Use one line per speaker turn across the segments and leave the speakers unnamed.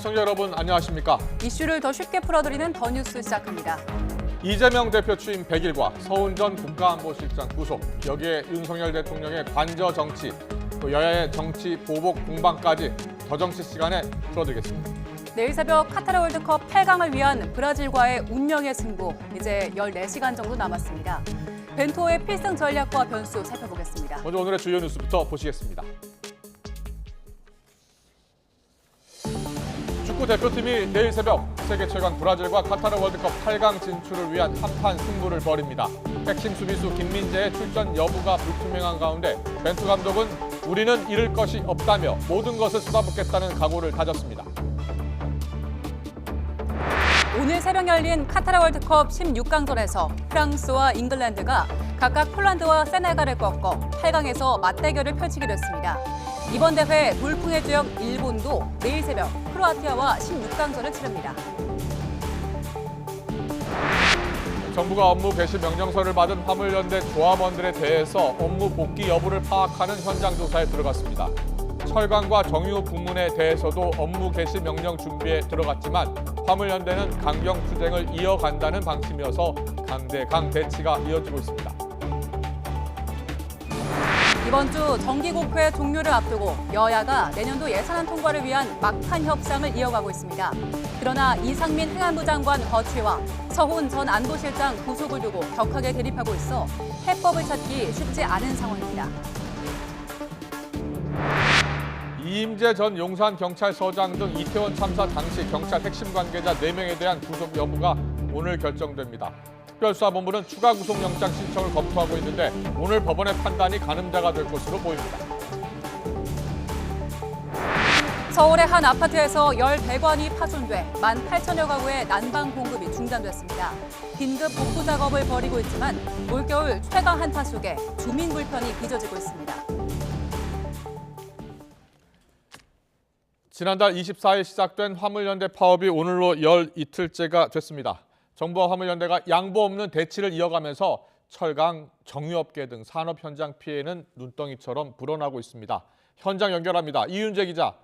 시청자 여러분 안녕하십니까?
이슈를 더 쉽게 풀어드리는 더 뉴스 시작합니다.
이재명 대표 취임 100일과 서훈 전 국가안보실장 구속, 여기에 윤석열 대통령의 관저 정치, 또 여야의 정치 보복 공방까지 더 정치 시간에 풀어드리겠습니다.
내일 새벽 카타르 월드컵 8강을 위한 브라질과의 운명의 승부, 이제 14시간 정도 남았습니다. 벤토의 필승 전략과 변수 살펴보겠습니다.
먼저 오늘의 주요 뉴스부터 보시겠습니다. 축구 대표팀이 내일 새벽 세계 최강 브라질과 카타르 월드컵 8강 진출을 위한 한판 승부를 벌입니다. 핵심 수비수 김민재의 출전 여부가 불투명한 가운데 벤투 감독은 우리는 잃을 것이 없다며 모든 것을 쏟아붓겠다는 각오를 다졌습니다.
오늘 새벽 열린 카타르 월드컵 16강전에서 프랑스와 잉글랜드가 각각 폴란드와 세네갈을 꺾어 8강에서 맞대결을 펼치기로 했습니다. 이번 대회 돌풍의 주역 일본도 내일 새벽 크로아티아와 16강전을 치릅니다.
정부가 업무 개시 명령서를 받은 화물연대 조합원들에 대해서 업무 복귀 여부를 파악하는 현장 조사에 들어갔습니다. 철강과 정유 부문에 대해서도 업무 개시 명령 준비에 들어갔지만 화물연대는 강경 투쟁을 이어간다는 방침이어서 강대강 대치가 이어지고 있습니다.
이번 주 정기국회 종료를 앞두고 여야가 내년도 예산안 통과를 위한 막판 협상을 이어가고 있습니다. 그러나 이상민 행안부 장관 거취와 서훈 전 안보실장 구속을 두고 격하게 대립하고 있어 해법을 찾기 쉽지 않은 상황입니다.
이임재 전 용산경찰서장 등 이태원 참사 당시 경찰 핵심 관계자 4명에 대한 구속 여부가 오늘 결정됩니다. 특별수사본부는 추가 구속영장 신청을 검토하고 있는데 오늘 법원의 판단이 가늠자가 될 것으로 보입니다.
서울의 한 아파트에서 열 배관이 파손돼 18,000여 가구의 난방 공급이 중단됐습니다. 긴급 복구 작업을 벌이고 있지만 올겨울 최강 한파 속에 주민 불편이 빚어지고 있습니다.
지난달 24일 시작된 화물연대 파업이 오늘로 열 이틀째가 됐습니다. 정부와 화물연대가 양보 없는 대치를 이어가면서 철강, 정유업계 등 산업 현장 피해는 눈덩이처럼 불어나고 있습니다. 현장 연결합니다. 이윤재 기자.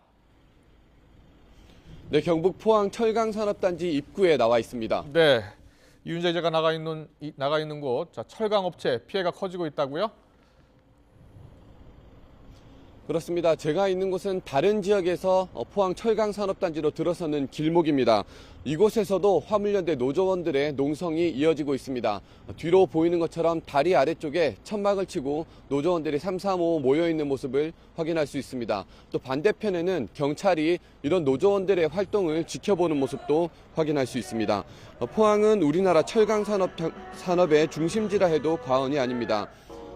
네, 경북 포항 철강산업단지 입구에 나와 있습니다.
네, 이윤재 기자가 나가 있는 곳, 철강업체 피해가 커지고 있다고요?
그렇습니다. 제가 있는 곳은 다른 지역에서 포항 철강산업단지로 들어서는 길목입니다. 이곳에서도 화물연대 노조원들의 농성이 이어지고 있습니다. 뒤로 보이는 것처럼 다리 아래쪽에 천막을 치고 노조원들이 3-4-5 모여있는 모습을 확인할 수 있습니다. 또 반대편에는 경찰이 이런 노조원들의 활동을 지켜보는 모습도 확인할 수 있습니다. 포항은 우리나라 철강산업의 중심지라 해도 과언이 아닙니다.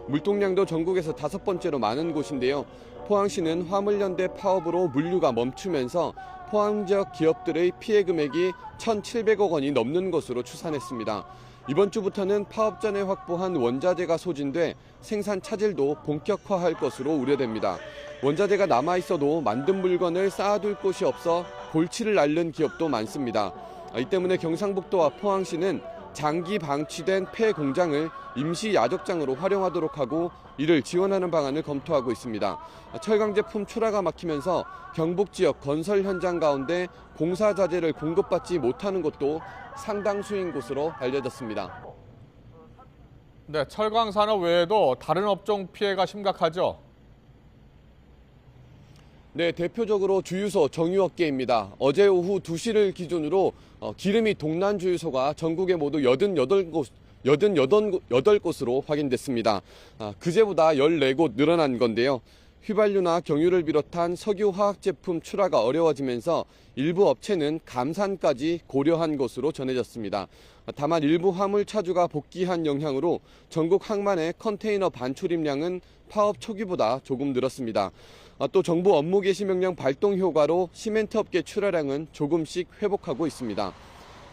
물동량도 전국에서 5번째로 많은 곳인데요. 포항시는 화물연대 파업으로 물류가 멈추면서 포항 지역 기업들의 피해 금액이 1,700억 원이 넘는 것으로 추산했습니다. 이번 주부터는 파업 전에 확보한 원자재가 소진돼 생산 차질도 본격화할 것으로 우려됩니다. 원자재가 남아있어도 만든 물건을 쌓아둘 곳이 없어 골치를 앓는 기업도 많습니다. 이 때문에 경상북도와 포항시는 장기 방치된 폐 공장을 임시 야적장으로 활용하도록 하고 이를 지원하는 방안을 검토하고 있습니다. 철강 제품 출하가 막히면서 경북 지역 건설 현장 가운데 공사 자재를 공급받지 못하는 곳도 상당수인 곳으로 알려졌습니다.
네, 철강 산업 외에도 다른 업종 피해가 심각하죠?
네, 대표적으로 주유소 정유업계입니다. 어제 오후 2시를 기준으로 기름이 동난 주유소가 전국에 모두 88곳으로 확인됐습니다. 그제보다 14곳 늘어난 건데요. 휘발유나 경유를 비롯한 석유 화학 제품 출하가 어려워지면서 일부 업체는 감산까지 고려한 것으로 전해졌습니다. 다만 일부 화물 차주가 복귀한 영향으로 전국 항만의 컨테이너 반출입량은 파업 초기보다 조금 늘었습니다. 또 정부 업무 개시 명령 발동 효과로 시멘트 업계 출하량은 조금씩 회복하고 있습니다.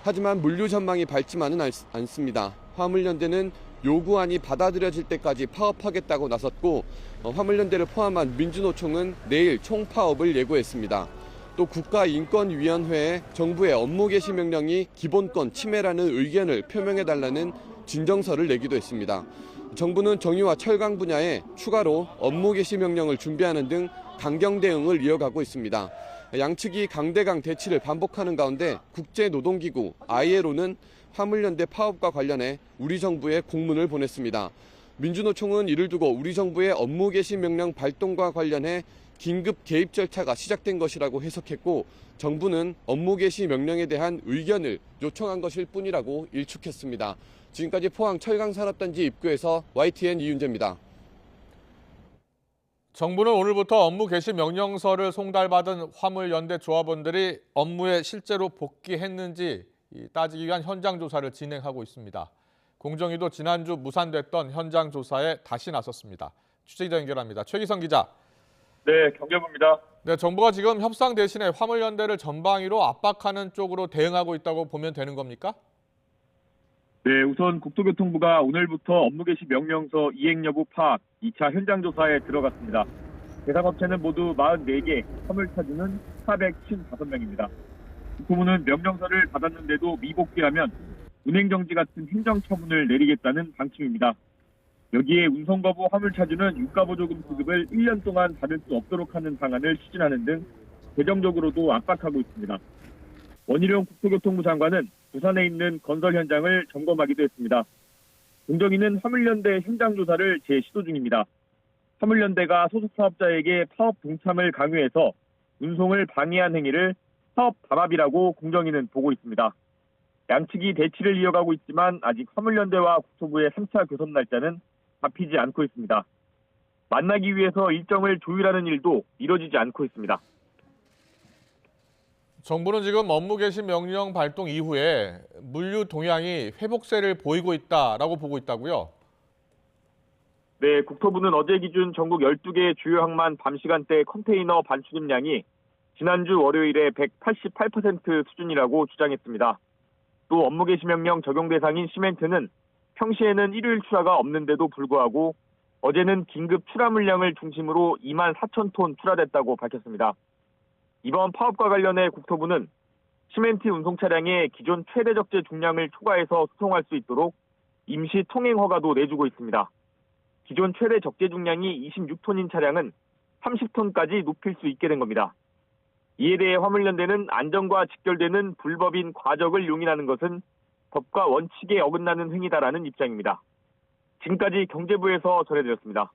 하지만 물류 전망이 밝지만은 않습니다. 화물연대는 요구안이 받아들여질 때까지 파업하겠다고 나섰고 화물연대를 포함한 민주노총은 내일 총파업을 예고했습니다. 또 국가인권위원회에 정부의 업무 개시 명령이 기본권 침해라는 의견을 표명해달라는 진정서를 내기도 했습니다. 정부는 정유와 철강 분야에 추가로 업무 개시 명령을 준비하는 등 강경 대응을 이어가고 있습니다. 양측이 강대강 대치를 반복하는 가운데 국제노동기구 ILO는 화물연대 파업과 관련해 우리 정부에 공문을 보냈습니다. 민주노총은 이를 두고 우리 정부의 업무 개시 명령 발동과 관련해 긴급 개입 절차가 시작된 것이라고 해석했고, 정부는 업무 개시 명령에 대한 의견을 요청한 것일 뿐이라고 일축했습니다. 지금까지 포항 철강산업단지 입구에서 YTN 이윤재입니다.
정부는 오늘부터 업무 개시 명령서를 송달받은 화물연대 조합원들이 업무에 실제로 복귀했는지 따지기 위한 현장 조사를 진행하고 있습니다. 공정위도 지난주 무산됐던 현장 조사에 다시 나섰습니다. 취재 연결합니다. 최기성 기자.
네, 경계부입니다.
네, 정부가 지금 협상 대신에 화물연대를 전방위로 압박하는 쪽으로 대응하고 있다고 보면 되는 겁니까?
네, 우선 국토교통부가 오늘부터 업무 개시 명령서 이행 여부 파악 2차 현장 조사에 들어갔습니다. 대상 업체는 모두 44개, 화물차주는 455명입니다. 국토부는 명령서를 받았는데도 미복귀하면 운행정지 같은 행정처분을 내리겠다는 방침입니다. 여기에 운송거부 화물차주는 유가보조금 지급을 1년 동안 받을 수 없도록 하는 방안을 추진하는 등 재정적으로도 압박하고 있습니다. 원희룡 국토교통부 장관은 부산에 있는 건설 현장을 점검하기도 했습니다. 공정위는 화물연대 현장 조사를 재시도 중입니다. 화물연대가 소속 사업자에게 파업 동참을 강요해서 운송을 방해한 행위를 사업 담합이라고 공정위는 보고 있습니다. 양측이 대치를 이어가고 있지만 아직 화물연대와 국토부의 3차 교섭 날짜는 잡히지 않고 있습니다. 만나기 위해서 일정을 조율하는 일도 이뤄지지 않고 있습니다.
정부는 지금 업무 개시 명령 발동 이후에 물류 동향이 회복세를 보이고 있다라고 보고 있다고요?
네, 국토부는 어제 기준 전국 12개 주요 항만 밤 시간대 컨테이너 반출입량이 지난주 월요일에 188% 수준이라고 주장했습니다. 또 업무 개시 명령 적용 대상인 시멘트는 평시에는 일요일 출하가 없는데도 불구하고 어제는 긴급 출하 물량을 중심으로 2만 4천 톤 출하됐다고 밝혔습니다. 이번 파업과 관련해 국토부는 시멘트 운송 차량의 기존 최대 적재 중량을 초과해서 수송할 수 있도록 임시 통행 허가도 내주고 있습니다. 기존 최대 적재 중량이 26톤인 차량은 30톤까지 높일 수 있게 된 겁니다. 이에 대해 화물연대는 안전과 직결되는 불법인 과적을 용인하는 것은 법과 원칙에 어긋나는 행위다라는 입장입니다. 지금까지 경제부에서 전해드렸습니다.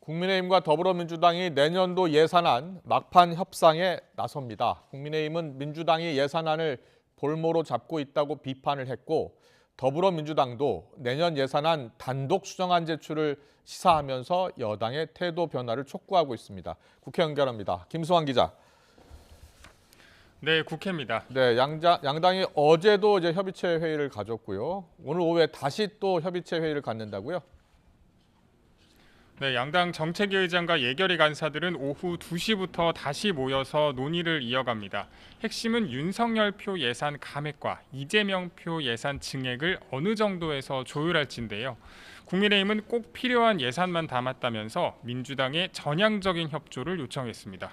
국민의힘과 더불어민주당이 내년도 예산안 막판 협상에 나섭니다. 국민의힘은 민주당이 예산안을 볼모로 잡고 있다고 비판을 했고, 더불어민주당도 내년 예산안 단독 수정안 제출을 시사하면서 여당의 태도 변화를 촉구하고 있습니다. 국회 연결합니다. 김수환 기자.
네, 국회입니다.
네, 양당이 어제도 이제 협의체 회의를 가졌고요. 오늘 오후에 다시 또 협의체 회의를 갖는다고요?
네, 양당 정책위 의장과 예결위 간사들은 오후 2시부터 다시 모여서 논의를 이어갑니다. 핵심은 윤석열 표 예산 감액과 이재명 표 예산 증액을 어느 정도에서 조율할지인데요. 국민의힘은 꼭 필요한 예산만 담았다면서 민주당의 전향적인 협조를 요청했습니다.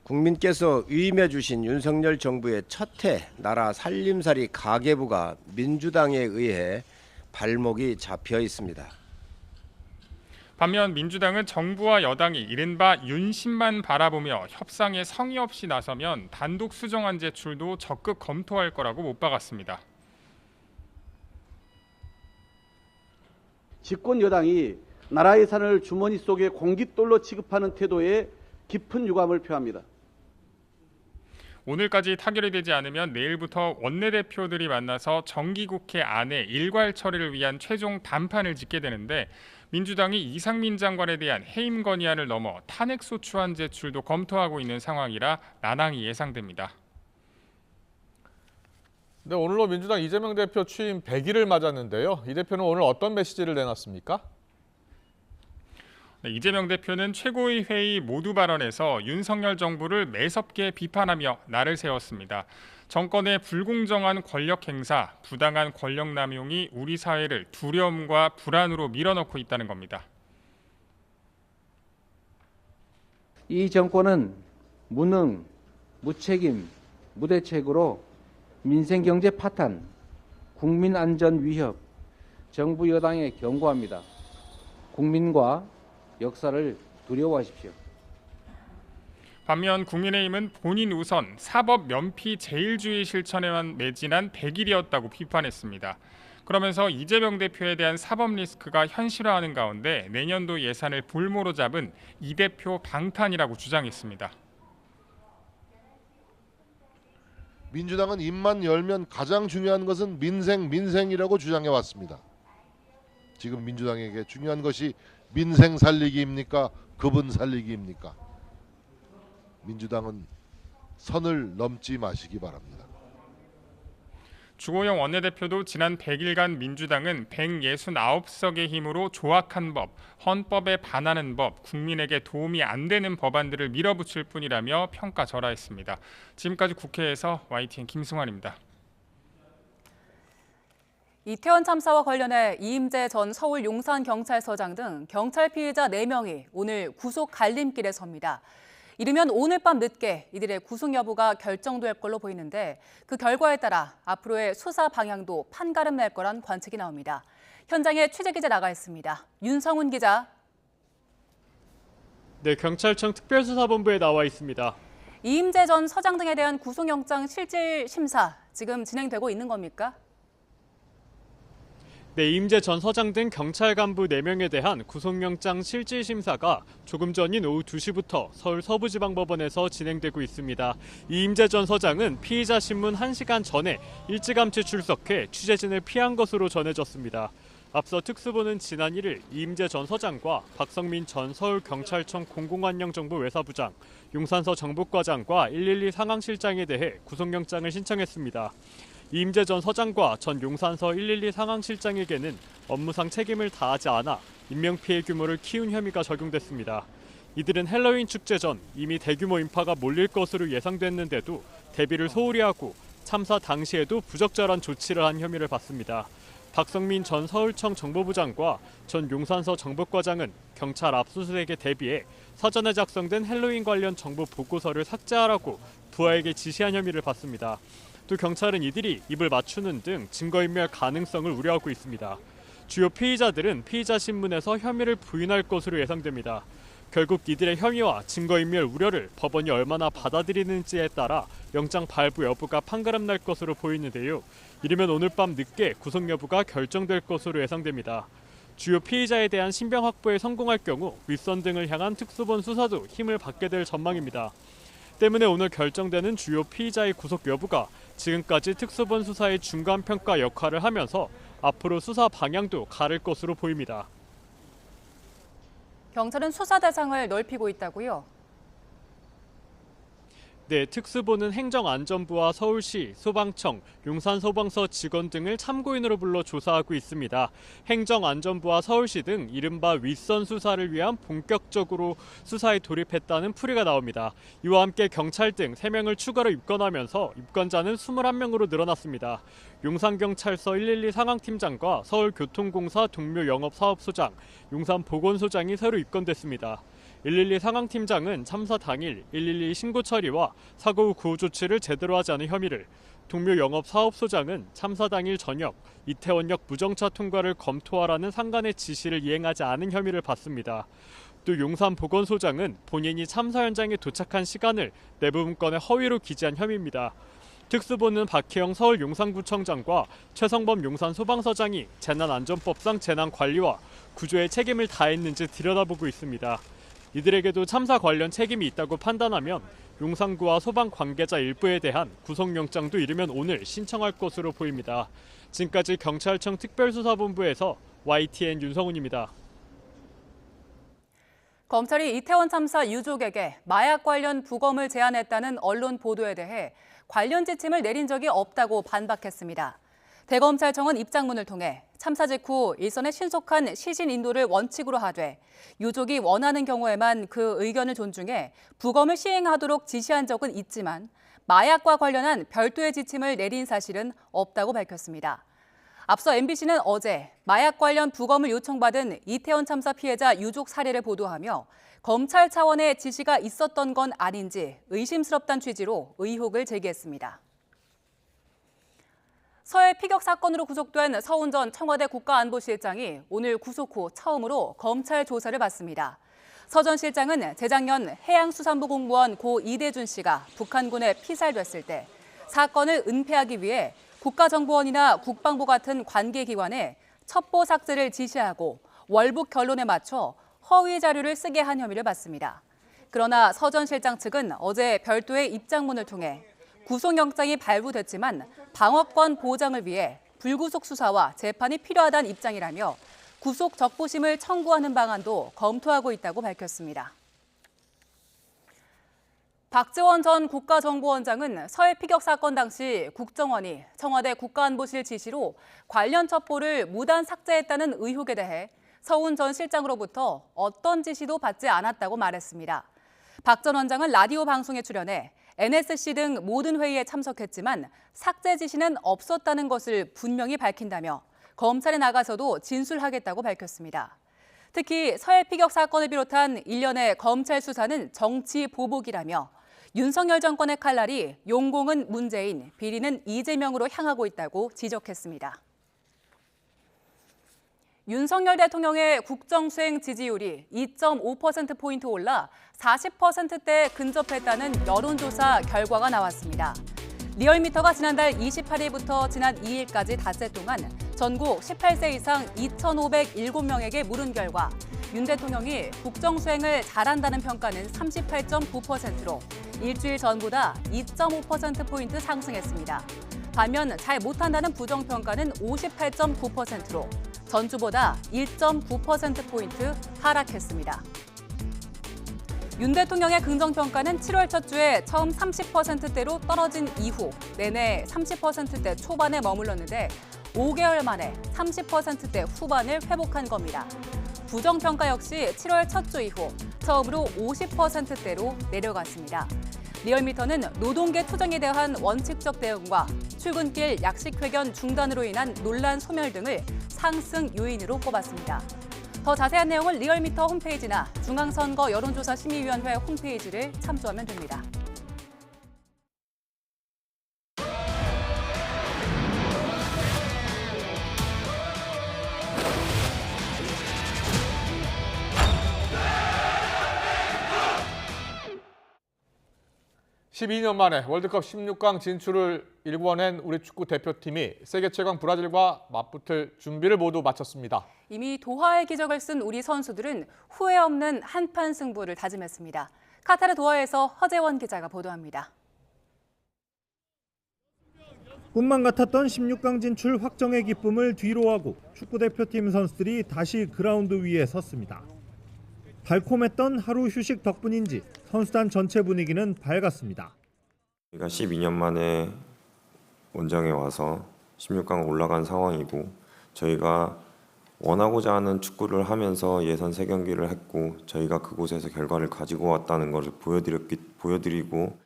국민께서 위임해 주신 윤석열 정부의 첫해 나라 살림살이 가계부가 민주당에 의해 발목이 잡혀 있습니다.
반면 민주당은 정부와 여당이 이른바 윤심만 바라보며 협상에 성의 없이 나서면 단독 수정안 제출도 적극 검토할 거라고 못 박았습니다.
집권 여당이 나라 예산을 주머니 속에 공깃돌로 취급하는 태도에 깊은 유감을 표합니다.
오늘까지 타결이 되지 않으면 내일부터 원내대표들이 만나서 정기국회 안에 일괄 처리를 위한 최종 단판을 짓게 되는데, 민주당이 이상민 장관에 대한 해임 건의안을 넘어 탄핵소추안 제출도 검토하고 있는 상황이라 난항이 예상됩니다.
네, 오늘로 민주당 이재명 대표 취임 100일을 맞았는데요. 이 대표는 오늘 어떤 메시지를 내놨습니까?
네, 이재명 대표는 최고위 회의 모두 발언에서 윤석열 정부를 매섭게 비판하며 날을 세웠습니다. 정권의 불공정한 권력 행사, 부당한 권력 남용이 우리 사회를 두려움과 불안으로 밀어넣고 있다는 겁니다.
이 정권은 무능, 무책임, 무대책으로 민생경제 파탄, 국민 안전 위협, 정부 여당에 경고합니다. 국민과 역사를
두려워하십시오.
반면 국민의힘은 본인 우선 사법 면피 제일주의 실천에만 매진한 100일이었다고 비판했습니다. 그러면서 이재명 대표에 대한 사법 리스크가 현실화하는 가운데 내년도 예산을 볼모로 잡은 이 대표 방탄이라고 주장했습니다.
민주당은 입만 열면 가장 중요한 것은 민생이라고 주장해 왔습니다. 지금 민주당에게 중요한 것이 민생 살리기입니까? 그분 살리기입니까? 민주당은 선을 넘지 마시기 바랍니다.
주호영 원내대표도 지난 100일간 민주당은 169석의 힘으로 조악한 법, 헌법에 반하는 법, 국민에게 도움이 안 되는 법안들을 밀어붙일 뿐이라며 평가절하했습니다. 지금까지 국회에서 YTN 김승환입니다.
이태원 참사와 관련해 이임재 전 서울 용산경찰서장 등 경찰 피해자 4명이 오늘 구속 갈림길에 섭니다. 이르면 오늘 밤 늦게 이들의 구속 여부가 결정될 걸로 보이는데 그 결과에 따라 앞으로의 수사 방향도 판가름 날 거란 관측이 나옵니다. 현장에 취재기자 나가 있습니다. 윤성훈 기자.
네, 경찰청 특별수사본부에 나와 있습니다.
이임재 전 서장 등에 대한 구속영장 실질 심사 지금 진행되고 있는 겁니까?
네, 이임재 전 서장 등 경찰 간부 4명에 대한 구속영장 실질 심사가 조금 전인 오후 2시부터 서울 서부지방법원에서 진행되고 있습니다. 이임재 전 서장은 피의자 신문 1시간 전에 일찌감치 출석해 취재진을 피한 것으로 전해졌습니다. 앞서 특수부는 지난 1일 이임재 전 서장과 박성민 전 서울경찰청 공공안녕정보 외사부장, 용산서 정보과장과 112 상황실장에 대해 구속영장을 신청했습니다. 이임재 전 서장과 전 용산서 112 상황실장에게는 업무상 책임을 다하지 않아 인명피해 규모를 키운 혐의가 적용됐습니다. 이들은 헬로윈 축제 전 이미 대규모 인파가 몰릴 것으로 예상됐는데도 대비를 소홀히 하고 참사 당시에도 부적절한 조치를 한 혐의를 받습니다. 박성민 전 서울청 정보부장과 전 용산서 정보과장은 경찰 압수수색에 대비해 사전에 작성된 헬로윈 관련 정보 보고서를 삭제하라고 부하에게 지시한 혐의를 받습니다. 또 경찰은 이들이 입을 맞추는 등 증거인멸 가능성을 우려하고 있습니다. 주요 피의자들은 피의자 신문에서 혐의를 부인할 것으로 예상됩니다. 결국 이들의 혐의와 증거인멸 우려를 법원이 얼마나 받아들이는지에 따라 영장 발부 여부가 판가름 날 것으로 보이는데요. 이르면 오늘 밤 늦게 구속 여부가 결정될 것으로 예상됩니다. 주요 피의자에 대한 신병 확보에 성공할 경우 윗선 등을 향한 특수본 수사도 힘을 받게 될 전망입니다. 때문에 오늘 결정되는 주요 피의자의 구속 여부가 지금까지 특수본 수사의 중간평가 역할을 하면서 앞으로 수사 방향도 가를 것으로 보입니다.
경찰은 수사 대상을 넓히고 있다고요?
네, 특수본은 행정안전부와 서울시, 소방청, 용산소방서 직원 등을 참고인으로 불러 조사하고 있습니다. 행정안전부와 서울시 등 이른바 윗선 수사를 위한 본격적으로 수사에 돌입했다는 풀이가 나옵니다. 이와 함께 경찰 등 3명을 추가로 입건하면서 입건자는 21명으로 늘어났습니다. 용산경찰서 112 상황팀장과 서울교통공사 동묘영업사업소장, 용산보건소장이 새로 입건됐습니다. 112 상황팀장은 참사 당일 112 신고 처리와 사고 후 구호 조치를 제대로 하지 않은 혐의를, 동묘영업사업소장은 참사 당일 저녁 이태원역 무정차 통과를 검토하라는 상관의 지시를 이행하지 않은 혐의를 받습니다. 또 용산보건소장은 본인이 참사 현장에 도착한 시간을 내부 문건에 허위로 기재한 혐의입니다. 특수본은 박혜영 서울 용산구청장과 최성범 용산소방서장이 재난안전법상 재난관리와 구조에 책임을 다했는지 들여다보고 있습니다. 이들에게도 참사 관련 책임이 있다고 판단하면 용산구와 소방 관계자 일부에 대한 구속영장도 이르면 오늘 신청할 것으로 보입니다. 지금까지 경찰청 특별수사본부에서 YTN 윤성훈입니다.
검찰이 이태원 참사 유족에게 마약 관련 부검을 제안했다는 언론 보도에 대해 관련 지침을 내린 적이 없다고 반박했습니다. 대검찰청은 입장문을 통해 참사 직후 일선의 신속한 시신 인도를 원칙으로 하되 유족이 원하는 경우에만 그 의견을 존중해 부검을 시행하도록 지시한 적은 있지만 마약과 관련한 별도의 지침을 내린 사실은 없다고 밝혔습니다. 앞서 MBC는 어제 마약 관련 부검을 요청받은 이태원 참사 피해자 유족 사례를 보도하며 검찰 차원의 지시가 있었던 건 아닌지 의심스럽다는 취지로 의혹을 제기했습니다. 서해 피격 사건으로 구속된 서훈 전 청와대 국가안보실장이 오늘 구속 후 처음으로 검찰 조사를 받습니다. 서 전 실장은 재작년 해양수산부 공무원 고 이대준 씨가 북한군에 피살됐을 때 사건을 은폐하기 위해 국가정보원이나 국방부 같은 관계기관에 첩보 삭제를 지시하고 월북 결론에 맞춰 허위 자료를 쓰게 한 혐의를 받습니다. 그러나 서 전 실장 측은 어제 별도의 입장문을 통해 구속영장이 발부됐지만 방어권 보장을 위해 불구속 수사와 재판이 필요하다는 입장이라며 구속 적부심을 청구하는 방안도 검토하고 있다고 밝혔습니다. 박지원 전 국가정보원장은 서해 피격 사건 당시 국정원이 청와대 국가안보실 지시로 관련 첩보를 무단 삭제했다는 의혹에 대해 서훈 전 실장으로부터 어떤 지시도 받지 않았다고 말했습니다. 박 전 원장은 라디오 방송에 출연해 NSC 등 모든 회의에 참석했지만 삭제 지시는 없었다는 것을 분명히 밝힌다며 검찰에 나가서도 진술하겠다고 밝혔습니다. 특히 서해 피격 사건을 비롯한 일련의 검찰 수사는 정치 보복이라며 윤석열 정권의 칼날이 용공은 문재인, 비리는 이재명으로 향하고 있다고 지적했습니다. 윤석열 대통령의 국정수행 지지율이 2.5%포인트 올라 40%대에 근접했다는 여론조사 결과가 나왔습니다. 리얼미터가 지난달 28일부터 지난 2일까지 닷새 동안 전국 18세 이상 2,507명에게 물은 결과 윤 대통령이 국정수행을 잘한다는 평가는 38.9%로 일주일 전보다 2.5%포인트 상승했습니다. 반면 잘 못한다는 부정평가는 58.9%로 전주보다 1.9%포인트 하락했습니다. 윤 대통령의 긍정평가는 7월 첫 주에 처음 30%대로 떨어진 이후 내내 30%대 초반에 머물렀는데 5개월 만에 30%대 후반을 회복한 겁니다. 부정평가 역시 7월 첫 주 이후 처음으로 50%대로 내려갔습니다. 리얼미터는 노동계 투쟁에 대한 원칙적 대응과 출근길 약식회견 중단으로 인한 논란 소멸 등을 상승 요인으로 꼽았습니다. 더 자세한 내용은 리얼미터 홈페이지나 중앙선거 여론조사심의위원회 홈페이지를 참조하면 됩니다.
(12년) 만에 월드컵 16강 진출을 일궈낸 우리 축구 대표팀이 세계 최강 브라질과 맞붙을 준비를 모두 마쳤습니다.
이미 도하의 기적을 쓴 우리 선수들은 후회 없는 한판 승부를 다짐했습니다. 카타르 도하에서 허재원 기자가 보도합니다.
꿈만 같았던 16강 진출 확정의 기쁨을 뒤로하고 축구대표팀 선수들이 다시 그라운드 위에 섰습니다. 달콤했던 하루 휴식 덕분인지 선수단 전체 분위기는 밝았습니다.
저희가 12년 만에 원정에 와서 16강 올라간 상황이고 저희가 원하고자 하는 축구를 하면서 예선 3경기를 했고 저희가 그곳에서 결과를 가지고 왔다는 것을 보여드리고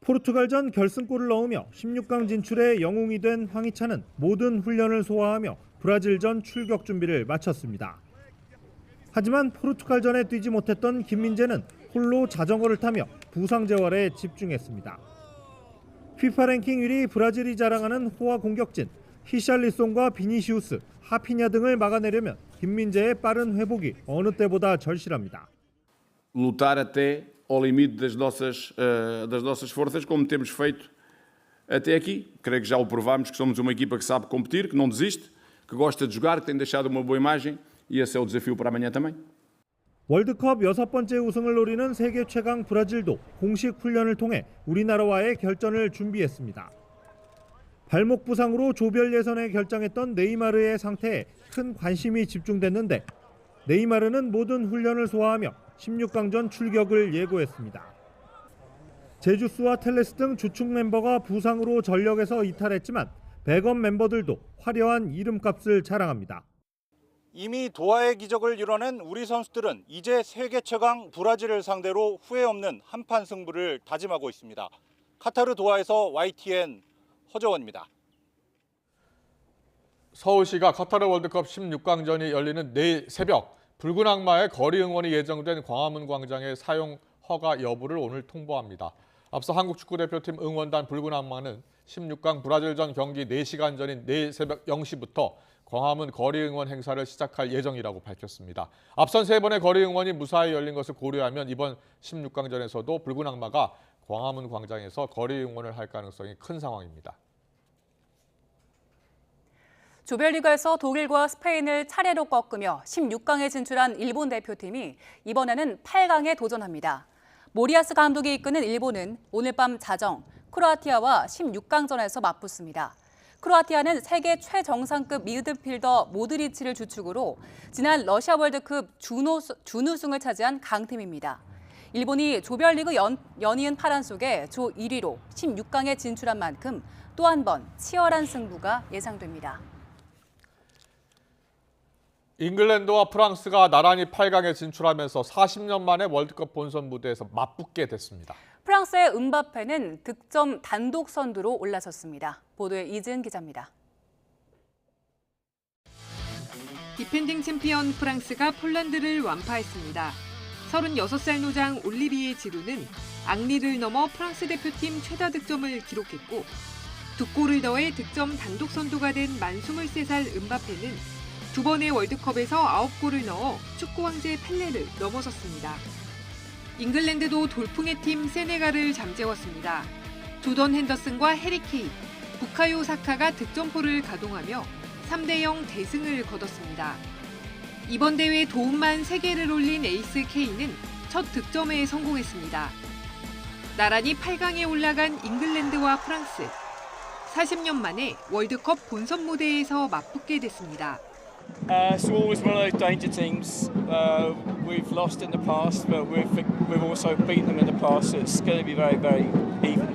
포르투갈전 결승골을 넣으며 16강 진출에 영웅이 된 황희찬은 모든 훈련을 소화하며 브라질전 출격 준비를 마쳤습니다. 하지만 포르투갈전에 뛰지 못했던 김민재는 홀로 자전거를 타며 부상 재활에 집중했습니다. FIFA 랭킹 1위 브라질이 자랑하는 호화 공격진 히샬리송과 비니시우스, 하피냐 등을 막아내려면 김민재의 빠른 회복이 어느 때보다 절실합니다.
Lutar até ao limite das nossas forças, como temos feito até aqui. Creio que já o provámos que somos uma equipa que sabe competir, que não desiste, que gosta de jogar, que tem deixado uma boa imagem. E esse é o desafio para amanhã também.
월드컵 6번째 우승을 노리는 세계 최강 브라질도 공식 훈련을 통해 우리나라와의 결전을 준비했습니다. 발목 부상으로 조별 예선에 결장했던 네이마르의 상태에 큰 관심이 집중됐는데 네이마르는 모든 훈련을 소화하며 16강전 출격을 예고했습니다. 제주스와 텔레스 등 주축 멤버가 부상으로 전력에서 이탈했지만 백업 멤버들도 화려한 이름값을 자랑합니다.
이미 도하의 기적을 이뤄낸 우리 선수들은 이제 세계 최강 브라질을 상대로 후회 없는 한판 승부를 다짐하고 있습니다. 카타르 도하에서 YTN 허재원입니다.
서울시가 카타르 월드컵 16강전이 열리는 내일 새벽 붉은 악마의 거리 응원이 예정된 광화문 광장의 사용 허가 여부를 오늘 통보합니다. 앞서 한국 축구대표팀 응원단 붉은 악마는 16강 브라질전 경기 4시간 전인 내일 새벽 0시부터 광화문 거리 응원 행사를 시작할 예정이라고 밝혔습니다. 앞선 3번의 거리 응원이 무사히 열린 것을 고려하면 이번 16강전에서도 붉은 악마가 광화문 광장에서 거리 응원을 할 가능성이 큰 상황입니다.
조별리그에서 독일과 스페인을 차례로 꺾으며 16강에 진출한 일본 대표팀이 이번에는 8강에 도전합니다. 모리아스 감독이 이끄는 일본은 오늘 밤 자정 크로아티아와 16강전에서 맞붙습니다. 크로아티아는 세계 최정상급 미드필더 모드리치를 주축으로 지난 러시아 월드컵 준우승을 차지한 강팀입니다. 일본이 조별리그 연이은 파란 속에 조 1위로 16강에 진출한 만큼 또 한 번 치열한 승부가 예상됩니다.
잉글랜드와 프랑스가 나란히 8강에 진출하면서 40년 만에 월드컵 본선 무대에서 맞붙게 됐습니다.
프랑스의 음바페는 득점 단독 선두로 올라섰습니다. 보도에 이지은 기자입니다.
디펜딩 챔피언 프랑스가 폴란드를 완파했습니다. 36살 노장 올리비에 지루는 앙리를 넘어 프랑스 대표팀 최다 득점을 기록했고 2골을 더해 득점 단독 선두가 된 만 23살 음바페는 두 번의 월드컵에서 9골을 넣어 축구 황제 펠레를 넘어섰습니다. 잉글랜드도 돌풍의 팀 세네갈을 잠재웠습니다. 조던 핸더슨과 해리 케인, 부카요 사카가 득점포를 가동하며 3대0 대승을 거뒀습니다. 이번 대회 도움만 3개를 올린 에이스 케인은 첫 득점에 성공했습니다. 나란히 8강에 올라간 잉글랜드와 프랑스. 40년 만에 월드컵 본선 무대에서 맞붙게 됐습니다.
So always one of those danger teams. We've lost in the past, but we've also beaten them in the past. So it's going to be very even.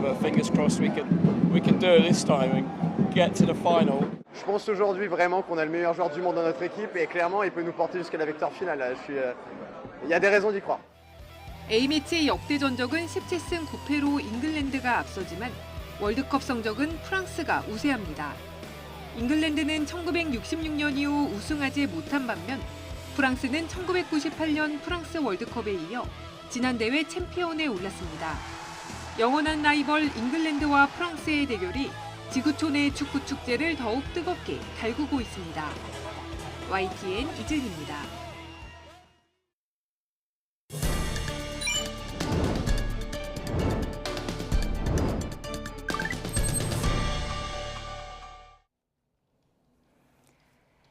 But fingers crossed we can do it this time and get to the final.
Je pense aujourd'hui vraiment qu'on a le meilleur joueur du monde dans notre équipe et clairement il peut nous porter jusqu'à la victoire finale. Il y a des raisons d'y croire.
A매치 역대 전적은 17승 9패로 잉글랜드가 앞서지만 월드컵 성적은 프랑스가 우세합니다. 잉글랜드는 1966년 이후 우승하지 못한 반면 프랑스는 1998년 프랑스 월드컵에 이어 지난 대회 챔피언에 올랐습니다. 영원한 라이벌 잉글랜드와 프랑스의 대결이 지구촌 내 축구 축제를 더욱 뜨겁게 달구고 있습니다. YTN 이진입니다.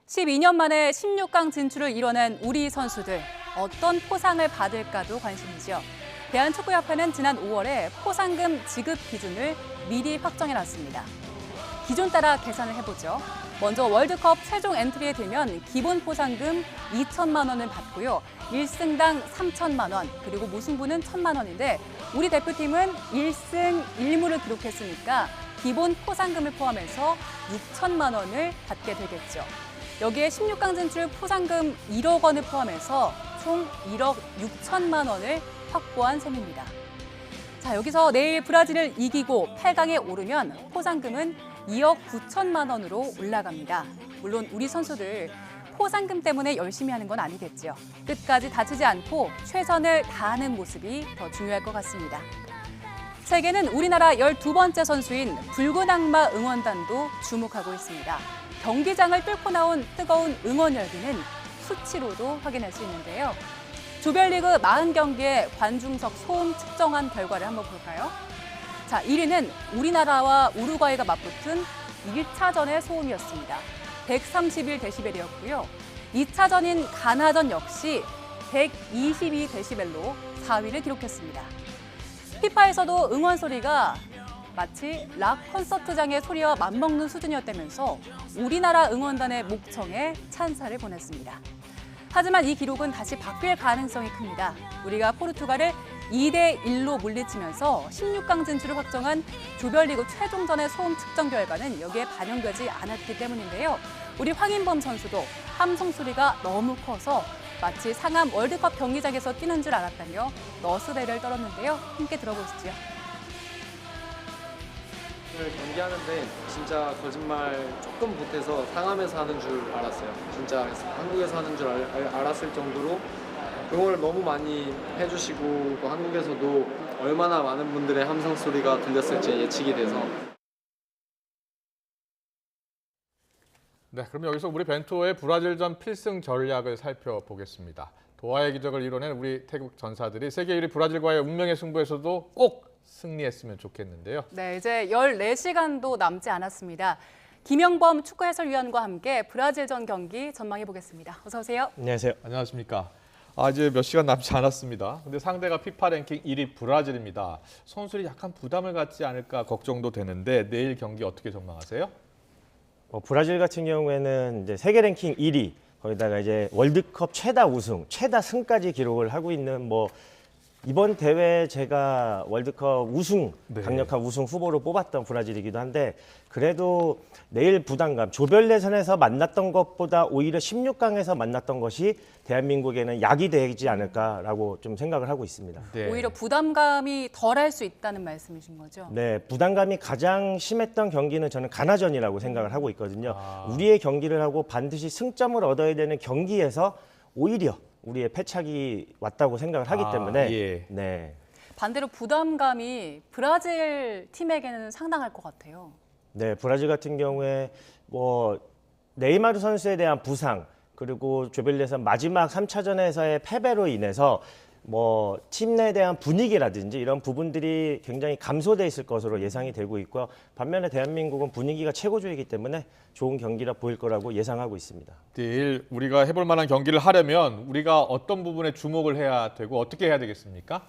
(12년) 만에 16강 진출을 이뤄낸 우리 선수들. 어떤 포상을 받을까도 관심이죠. 대한축구협회는 지난 5월에 포상금 지급 기준을 미리 확정해놨습니다. 기준 따라 계산을 해보죠. 먼저 월드컵 최종 엔트리에 들면 기본 포상금 2천만 원을 받고요. 1승당 3천만 원, 그리고 무승부는 1천만 원인데 우리 대표팀은 1승 1무를 기록했으니까 기본 포상금을 포함해서 6천만 원을 받게 되겠죠. 여기에 16강 진출 포상금 1억 원을 포함해서 총 1억 6천만 원을 확보한 셈입니다. 자, 여기서 내일 브라질을 이기고 8강에 오르면 포상금은 2억 9천만 원으로 올라갑니다. 물론 우리 선수들 포상금 때문에 열심히 하는 건 아니겠죠. 끝까지 다치지 않고 최선을 다하는 모습이 더 중요할 것 같습니다. 세계는 우리나라 12번째 선수인 붉은 악마 응원단도 주목하고 있습니다. 경기장을 뚫고 나온 뜨거운 응원 열기는 수치로도 확인할 수 있는데요. 조별리그 40경기의 관중석 소음 측정한 결과를 한번 볼까요? 자, 1위는 우리나라와 우루과이가 맞붙은 1차전의 소음이었습니다. 131데시벨이었고요. 2차전인 가나전 역시 122데시벨로 4위를 기록했습니다. 피파에서도 응원 소리가 마치 락 콘서트장의 소리와 맞먹는 수준이었다면서 우리나라 응원단의 목청에 찬사를 보냈습니다. 하지만 이 기록은 다시 바뀔 가능성이 큽니다. 우리가 포르투갈을 2대1로 물리치면서 16강 진출을 확정한 조별리그 최종전의 소음 측정 결과는 여기에 반영되지 않았기 때문인데요. 우리 황인범 선수도 함성 소리가 너무 커서 마치 상암 월드컵 경기장에서 뛰는 줄 알았다며 너스레를 떨었는데요. 함께 들어보시죠.
오늘 경기하는데 진짜 거짓말 조금 못해서 상암에서 하는 줄 알았어요. 진짜 한국에서 하는 줄 알았을 정도로 응원을 너무 많이 해주시고 또 한국에서도 얼마나 많은 분들의 함성 소리가 들렸을지 예측이 돼서
네, 그럼 여기서 우리 벤투호의 브라질전 필승 전략을 살펴보겠습니다. 도하의 기적을 이뤄낸 우리 태국 전사들이 세계 1위 브라질과의 운명의 승부에서도 꼭 승리했으면 좋겠는데요.
네, 이제 14시간도 남지 않았습니다. 김영범 축구 해설위원과 함께 브라질전 경기 전망해 보겠습니다. 어서 오세요.
안녕하세요.
안녕하십니까. 이제 몇 시간 남지 않았습니다. 근데 상대가 피파 랭킹 1위 브라질입니다. 선수들이 약간 부담을 갖지 않을까 걱정도 되는데 내일 경기 어떻게 전망하세요?
브라질 같은 경우에는 이제 세계 랭킹 1위, 거기다가 이제 월드컵 최다 우승, 최다 승까지 기록을 하고 있는 이번 대회 제가 월드컵 우승, 강력한 우승 후보로 뽑았던 브라질이기도 한데 그래도 내일 부담감, 조별 예선에서 만났던 것보다 오히려 16강에서 만났던 것이 대한민국에는 약이 되지 않을까라고 좀 생각을 하고 있습니다.
오히려 부담감이 덜할 수 있다는 말씀이신 거죠?
네, 부담감이 가장 심했던 경기는 저는 가나전이라고 생각을 하고 있거든요. 우리의 경기를 하고 반드시 승점을 얻어야 되는 경기에서 오히려 우리의 패착이 왔다고 생각을 하기 때문에
예.
네.
반대로 부담감이 브라질 팀에게는 상당할 것 같아요.
네, 브라질 같은 경우에 네이마르 선수에 대한 부상 그리고 조별 예선 마지막 3차전에서의 패배로 인해서 팀 내에 대한 분위기라든지 이런 부분들이 굉장히 감소돼 있을 것으로 예상이 되고 있고요. 반면에 대한민국은 분위기가 최고조이기 때문에 좋은 경기라 보일 거라고 예상하고 있습니다.
내일 우리가 해볼 만한 경기를 하려면 우리가 어떤 부분에 주목을 해야 되고 어떻게 해야 되겠습니까?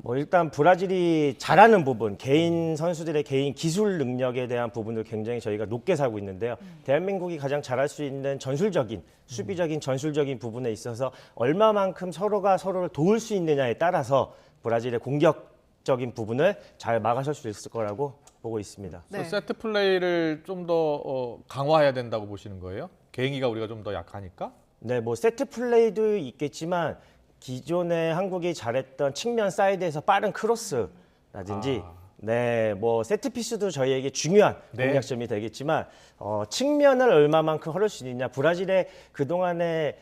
일단 브라질이 잘하는 부분, 개인 선수들의 개인 기술 능력에 대한 부분을 굉장히 저희가 높게 사고 있는데요. 대한민국이 가장 잘할 수 있는 전술적인, 수비적인 전술적인 부분에 있어서 얼마만큼 서로가 서로를 도울 수 있느냐에 따라서 브라질의 공격적인 부분을 잘 막아설 수 있을 거라고 보고 있습니다.
세트 플레이를 좀 더 강화해야 된다고 보시는 거예요? 개인기가 우리가 좀 더 약하니까?
네, 세트 플레이도 있겠지만 기존에 한국이 잘했던 측면 사이드에서 빠른 크로스라든지 세트 피스도 저희에게 중요한 공략점이 되겠지만 측면을 얼마만큼 허를 수 있느냐. 브라질의 그동안에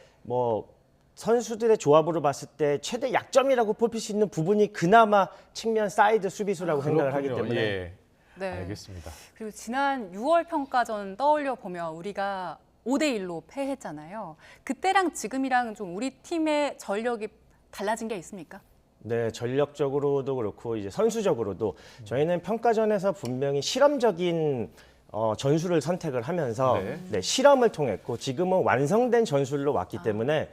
선수들의 조합으로 봤을 때 최대 약점이라고 뽑힐 수 있는 부분이 그나마 측면 사이드 수비수라고 생각을 하기 때문에
예.
네.
알겠습니다.
그리고 지난 6월 평가전 떠올려 보면 우리가 5대1로 패했잖아요. 그때랑 지금이랑 좀 우리 팀의 전력이 달라진 게 있습니까?
네, 전력적으로도 그렇고 이제 선수적으로도 저희는 평가전에서 분명히 실험적인 전술을 선택을 하면서 실험을 통했고 지금은 완성된 전술로 왔기 때문에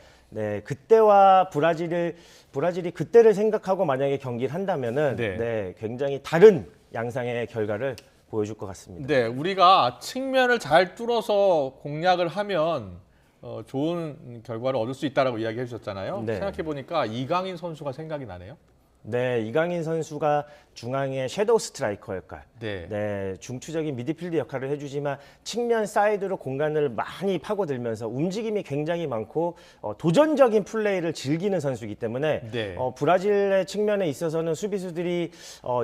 그때와 브라질이 그때를 생각하고 만약에 경기를 한다면은 굉장히 다른 양상의 결과를 보여줄 것 같습니다.
네, 우리가 측면을 잘 뚫어서 공략을 하면 좋은 결과를 얻을 수 있다라고 이야기해 주셨잖아요. 생각해 보니까 이강인 선수가 생각이 나네요.
네, 이강인 선수가 중앙의 섀도우 스트라이커 역할, 중추적인 미드필드 역할을 해주지만 측면 사이드로 공간을 많이 파고들면서 움직임이 굉장히 많고 도전적인 플레이를 즐기는 선수이기 때문에 브라질의 측면에 있어서는 수비수들이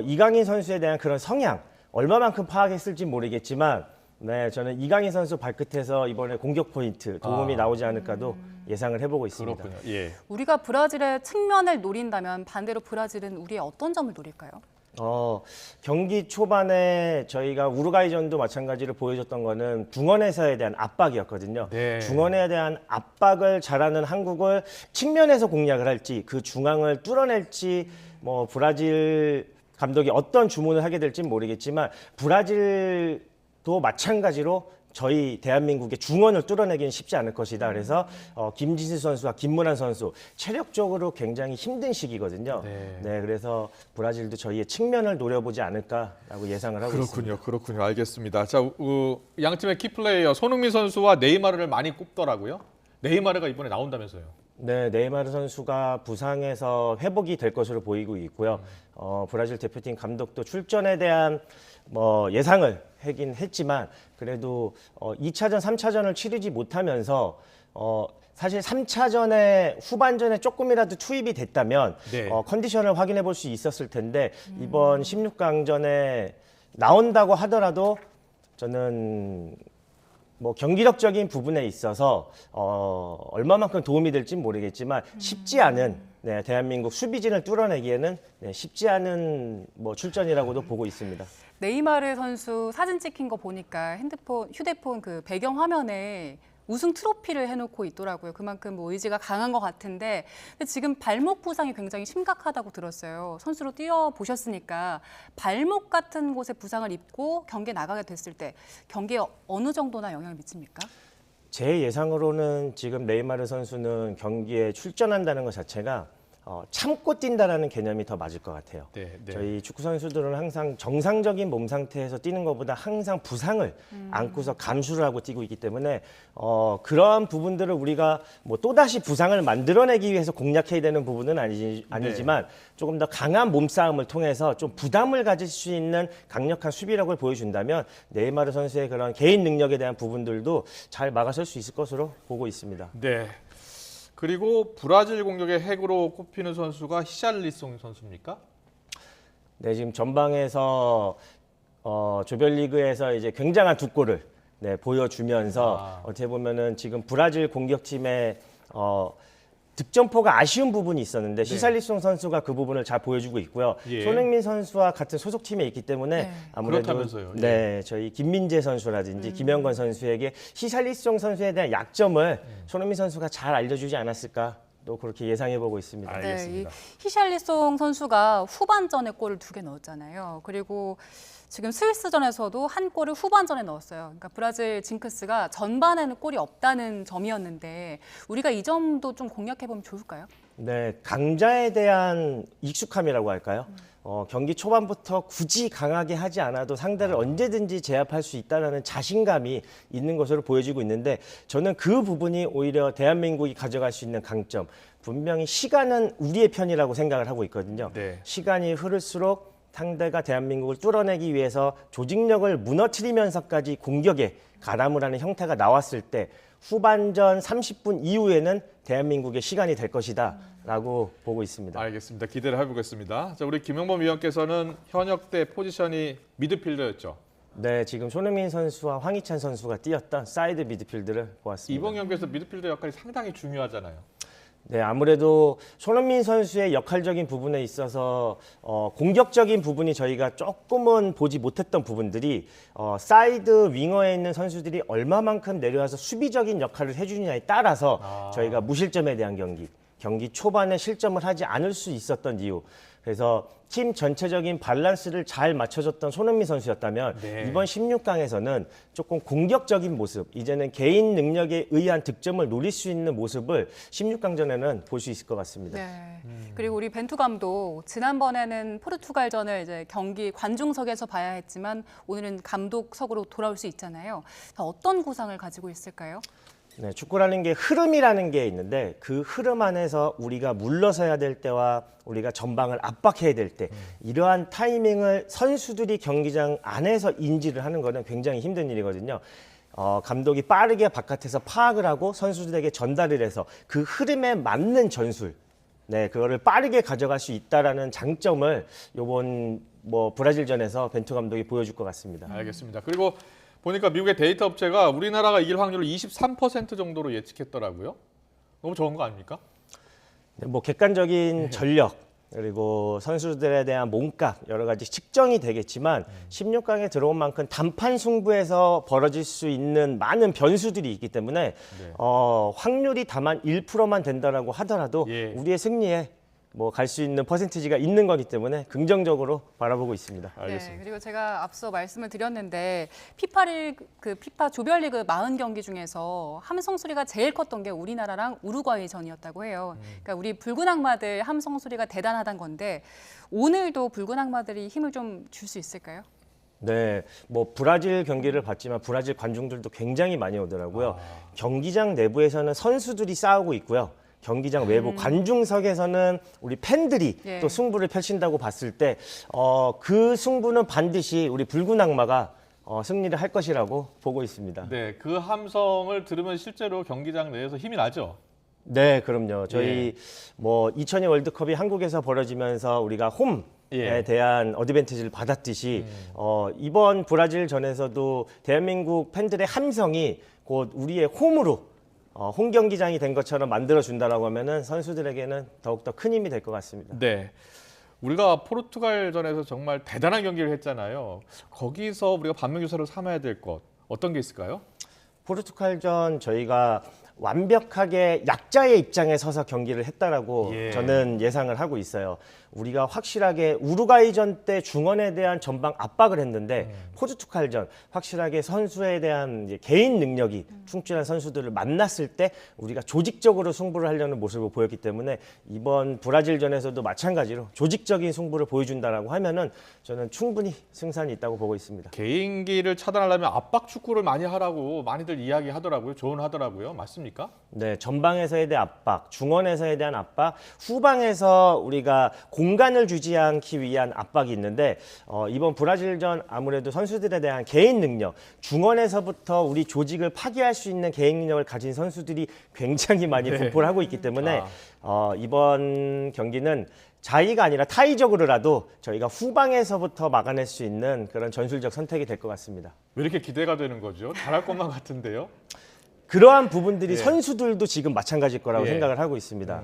이강인 선수에 대한 그런 성향 얼마만큼 파악했을지 모르겠지만 저는 이강인 선수 발끝에서 이번에 공격 포인트 도움이 나오지 않을까도 예상을 해보고 있습니다.
그렇군요. 예.
우리가 브라질의 측면을 노린다면 반대로 브라질은 우리의 어떤 점을 노릴까요?
경기 초반에 저희가 우루과이전도 마찬가지로 보여줬던 거는 중원에서에 대한 압박이었거든요. 중원에 대한 압박을 잘하는 한국을 측면에서 공략을 할지 그 중앙을 뚫어낼지 브라질 감독이 어떤 주문을 하게 될지 모르겠지만 브라질도 마찬가지로 저희 대한민국의 중원을 뚫어내기는 쉽지 않을 것이다. 그래서 김진수 선수와 김문환 선수 체력적으로 굉장히 힘든 시기거든요. 그래서 브라질도 저희의 측면을 노려보지 않을까라고 예상을 하고 있습니다.
그렇군요. 알겠습니다. 자, 양 팀의 키플레이어 손흥민 선수와 네이마르를 많이 꼽더라고요. 네이마르가 이번에 나온다면서요.
네, 네이마르 선수가 부상에서 회복이 될 것으로 보이고 있고요. 브라질 대표팀 감독도 출전에 대한 예상을 하긴 했지만 그래도 2차전, 3차전을 치르지 못하면서 사실 3차전에 후반전에 조금이라도 투입이 됐다면 컨디션을 확인해 볼 수 있었을 텐데 이번 16강전에 나온다고 하더라도 저는 경기력적인 부분에 있어서 얼마만큼 도움이 될지 모르겠지만 쉽지 않은 네, 대한민국 수비진을 뚫어내기에는 쉽지 않은 출전이라고도 보고 있습니다.
네이마르 선수 사진 찍힌 거 보니까 휴대폰 그 배경 화면에 우승 트로피를 해놓고 있더라고요. 그만큼 의지가 강한 것 같은데 근데 지금 발목 부상이 굉장히 심각하다고 들었어요. 선수로 뛰어보셨으니까 발목 같은 곳에 부상을 입고 경기에 나가게 됐을 때 경기에 어느 정도나 영향을 미칩니까?
제 예상으로는 지금 네이마르 선수는 경기에 출전한다는 것 자체가 참고 뛴다라는 개념이 더 맞을 것 같아요. 저희 축구 선수들은 항상 정상적인 몸 상태에서 뛰는 것보다 항상 부상을 안고서 감수를 하고 뛰고 있기 때문에 그러한 부분들을 우리가 또다시 부상을 만들어내기 위해서 공략해야 되는 부분은 아니지만 조금 더 강한 몸싸움을 통해서 좀 부담을 가질 수 있는 강력한 수비력을 보여준다면 네이마르 선수의 그런 개인 능력에 대한 부분들도 잘 막아설 수 있을 것으로 보고 있습니다.
네. 그리고 브라질 공격의 핵으로 꼽히는 선수가 히샬리송 선수입니까?
네, 지금 전방에서 조별리그에서 이제 굉장한 두 골을 보여주면서 어떻게 보면은 지금 브라질 공격팀의 득점포가 아쉬운 부분이 있었는데 히샬리송 선수가 그 부분을 잘 보여주고 있고요. 손흥민 선수와 같은 소속팀에 있기 때문에 아무래도
그렇다면서요.
저희 김민재 선수라든지 김영건 선수에게 히샬리송 선수에 대한 약점을 손흥민 선수가 잘 알려주지 않았을까 또 그렇게 예상해보고 있습니다.
알겠습니다.
이 히샬리송 선수가 후반전에 골을 2개 넣었잖아요. 그리고 지금 스위스전에서도 한 골을 후반전에 넣었어요. 그러니까 브라질 징크스가 전반에는 골이 없다는 점이었는데 우리가 이 점도 좀 공략해보면 좋을까요?
네, 강자에 대한 익숙함이라고 할까요? 경기 초반부터 굳이 강하게 하지 않아도 상대를 언제든지 제압할 수 있다는 자신감이 있는 것으로 보여지고 있는데 저는 그 부분이 오히려 대한민국이 가져갈 수 있는 강점. 분명히 시간은 우리의 편이라고 생각을 하고 있거든요. 시간이 흐를수록 상대가 대한민국을 뚫어내기 위해서 조직력을 무너뜨리면서까지 공격에 가담을 하는 형태가 나왔을 때 후반전 30분 이후에는 대한민국의 시간이 될 것이다 라고 보고 있습니다.
알겠습니다. 기대를 해보겠습니다. 자, 우리 김영범 위원께서는 현역 때 포지션이 미드필더였죠?
네, 지금 손흥민 선수와 황희찬 선수가 뛰었던 사이드 미드필드를 보았습니다.
이번 경기에서 미드필더 역할이 상당히 중요하잖아요.
네, 아무래도 손흥민 선수의 역할적인 부분에 있어서 공격적인 부분이 저희가 조금은 보지 못했던 부분들이 사이드 윙어에 있는 선수들이 얼마만큼 내려와서 수비적인 역할을 해주느냐에 따라서 저희가 무실점에 대한 경기 초반에 실점을 하지 않을 수 있었던 이유. 그래서 팀 전체적인 밸런스를 잘 맞춰줬던 손흥민 선수였다면 이번 16강에서는 조금 공격적인 모습, 이제는 개인 능력에 의한 득점을 노릴 수 있는 모습을 16강전에는 볼 수 있을 것 같습니다.
네. 그리고 우리 벤투 감독 지난번에는 포르투갈전을 이제 경기 관중석에서 봐야 했지만 오늘은 감독석으로 돌아올 수 있잖아요. 어떤 구상을 가지고 있을까요?
네, 축구라는 게 흐름이라는 게 있는데 그 흐름 안에서 우리가 물러서야 될 때와 우리가 전방을 압박해야 될 때 이러한 타이밍을 선수들이 경기장 안에서 인지를 하는 것은 굉장히 힘든 일이거든요. 감독이 빠르게 바깥에서 파악을 하고 선수들에게 전달을 해서 그 흐름에 맞는 전술, 그거를 빠르게 가져갈 수 있다라는 장점을 이번 브라질전에서 벤투 감독이 보여줄 것 같습니다.
알겠습니다. 그리고 보니까 미국의 데이터 업체가 우리나라가 이길 확률을 23% 정도로 예측했더라고요. 너무 적은 거 아닙니까?
네, 객관적인 전력 그리고 선수들에 대한 몸값 여러 가지 측정이 되겠지만 16강에 들어온 만큼 단판 승부에서 벌어질 수 있는 많은 변수들이 있기 때문에 확률이 다만 1%만 된다라고 하더라도 우리의 승리에 갈 수 있는 퍼센티지가 있는 거기 때문에 긍정적으로 바라보고 있습니다.
알겠습니다.
네, 그리고 제가 앞서 말씀을 드렸는데 피파 조별리그 40경기 중에서 함성 소리가 제일 컸던 게 우리나라랑 우루과이전이었다고 해요. 그러니까 우리 붉은 악마들 함성 소리가 대단하다는 건데 오늘도 붉은 악마들이 힘을 좀 줄 수 있을까요?
네, 브라질 경기를 봤지만 브라질 관중들도 굉장히 많이 오더라고요. 경기장 내부에서는 선수들이 싸우고 있고요. 경기장 외부 관중석에서는 우리 팬들이 또 승부를 펼친다고 봤을 때 그 승부는 반드시 우리 붉은 악마가 승리를 할 것이라고 보고 있습니다.
네, 그 함성을 들으면 실제로 경기장 내에서 힘이 나죠?
네, 그럼요. 저희 2002 월드컵이 한국에서 벌어지면서 우리가 홈에 대한 어드밴티지를 받았듯이 이번 브라질전에서도 대한민국 팬들의 함성이 곧 우리의 홈으로 홈 경기장이 된 것처럼 만들어준다라고 하면은 선수들에게는 더욱더 큰 힘이 될 것 같습니다.
네. 우리가 포르투갈전에서 정말 대단한 경기를 했잖아요. 거기서 우리가 반면교사로 삼아야 될 것 어떤 게 있을까요?
포르투갈전 저희가 완벽하게 약자의 입장에 서서 경기를 했다라고 저는 예상을 하고 있어요. 우리가 확실하게 우루과이전 때 중원에 대한 전방 압박을 했는데 포르투갈전 확실하게 선수에 대한 이제 개인 능력이 충실한 선수들을 만났을 때 우리가 조직적으로 승부를 하려는 모습을 보였기 때문에 이번 브라질전에서도 마찬가지로 조직적인 승부를 보여준다라고 하면은 저는 충분히 승산이 있다고 보고 있습니다.
개인기를 차단하려면 압박 축구를 많이 하라고 많이들 이야기하더라고요. 조언하더라고요. 맞습니까?
네, 전방에서에 대한 압박, 중원에서에 대한 압박, 후방에서 우리가 공간을 주지 않기 위한 압박이 있는데 이번 브라질전 아무래도 선수들에 대한 개인 능력, 중원에서부터 우리 조직을 파괴할 수 있는 개인 능력을 가진 선수들이 굉장히 많이 분포를 하고 있기 때문에 이번 경기는 자의가 아니라 타의적으로라도 저희가 후방에서부터 막아낼 수 있는 그런 전술적 선택이 될 것 같습니다.
왜 이렇게 기대가 되는 거죠? 잘할 것만 같은데요.
그러한 부분들이 선수들도 지금 마찬가지일 거라고 생각을 하고 있습니다.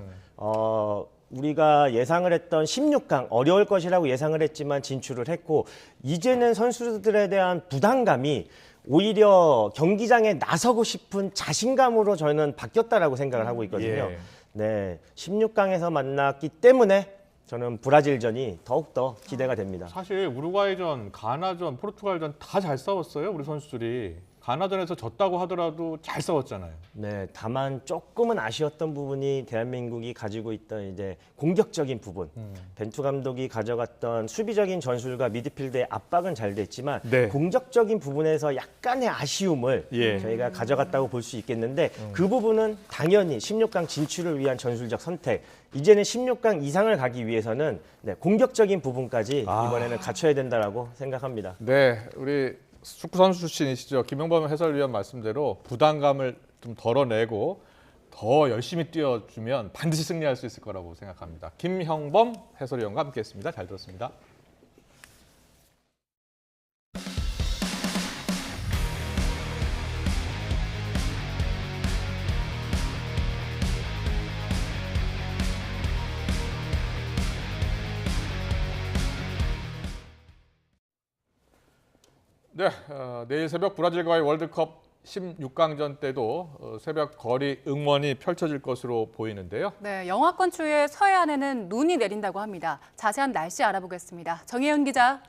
우리가 예상을 했던 16강 어려울 것이라고 예상을 했지만 진출을 했고 이제는 선수들에 대한 부담감이 오히려 경기장에 나서고 싶은 자신감으로 저는 바뀌었다라고 생각을 하고 있거든요. 네, 16강에서 만났기 때문에 저는 브라질전이 더욱더 기대가 됩니다.
사실 우루과이전, 가나전, 포르투갈전 다 잘 싸웠어요. 우리 선수들이. 가나전에서 졌다고 하더라도 잘 싸웠잖아요.
네, 다만 조금은 아쉬웠던 부분이 대한민국이 가지고 있던 이제 공격적인 부분. 벤투 감독이 가져갔던 수비적인 전술과 미드필드의 압박은 잘 됐지만 공격적인 부분에서 약간의 아쉬움을 저희가 가져갔다고 볼 수 있겠는데 그 부분은 당연히 16강 진출을 위한 전술적 선택. 이제는 16강 이상을 가기 위해서는 공격적인 부분까지 이번에는 갖춰야 된다라고 생각합니다.
네, 우리 축구 선수 출신이시죠. 김영범 해설위원 말씀대로 부담감을 좀 덜어내고 더 열심히 뛰어주면 반드시 승리할 수 있을 거라고 생각합니다. 김형범 해설위원과 함께했습니다. 잘 들었습니다. 네, 내일 새벽 브라질과의 월드컵 16강전 때도 새벽 거리 응원이 펼쳐질 것으로 보이는데요.
네, 영하권 추위에 서해안에는 눈이 내린다고 합니다. 자세한 날씨 알아보겠습니다. 정혜연 기자.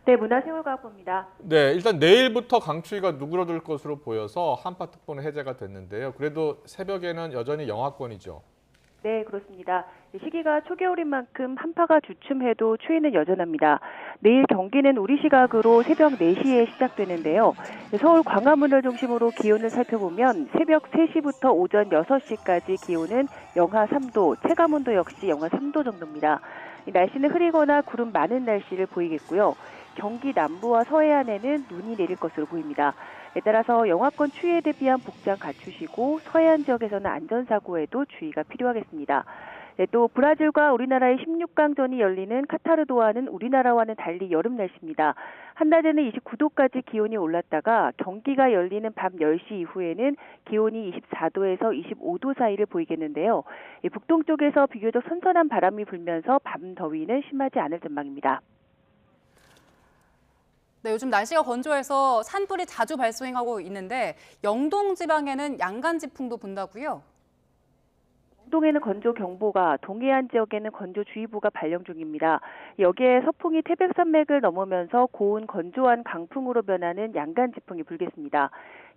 네, 문화생활과학부입니다.
네, 일단 내일부터 강추위가 누그러들 것으로 보여서 한파특보는 해제가 됐는데요. 그래도 새벽에는 여전히 영하권이죠.
네, 그렇습니다. 시기가 초겨울인 만큼 한파가 주춤해도 추위는 여전합니다. 내일 경기는 우리 시각으로 새벽 4시에 시작되는데요. 서울 광화문을 중심으로 기온을 살펴보면 새벽 3시부터 오전 6시까지 기온은 영하 3도, 체감온도 역시 영하 3도 정도입니다. 날씨는 흐리거나 구름 많은 날씨를 보이겠고요. 경기 남부와 서해안에는 눈이 내릴 것으로 보입니다. 따라서 영하권 추위에 대비한 복장 갖추시고 서해안 지역에서는 안전사고에도 주의가 필요하겠습니다. 네, 또 브라질과 우리나라의 16강전이 열리는 카타르 도하는 우리나라와는 달리 여름 날씨입니다. 한낮에는 29도까지 기온이 올랐다가 경기가 열리는 밤 10시 이후에는 기온이 24도에서 25도 사이를 보이겠는데요. 북동쪽에서 비교적 선선한 바람이 불면서 밤 더위는 심하지 않을 전망입니다.
네, 요즘 날씨가 건조해서 산불이 자주 발생하고 있는데 영동 지방에는 양간지풍도 분다고요?
영동에는 건조경보가, 동해안 지역에는 건조주의보가 발령 중입니다. 여기에 서풍이 태백산맥을 넘으면서 고온 건조한 강풍으로 변하는 양간지풍이 불겠습니다.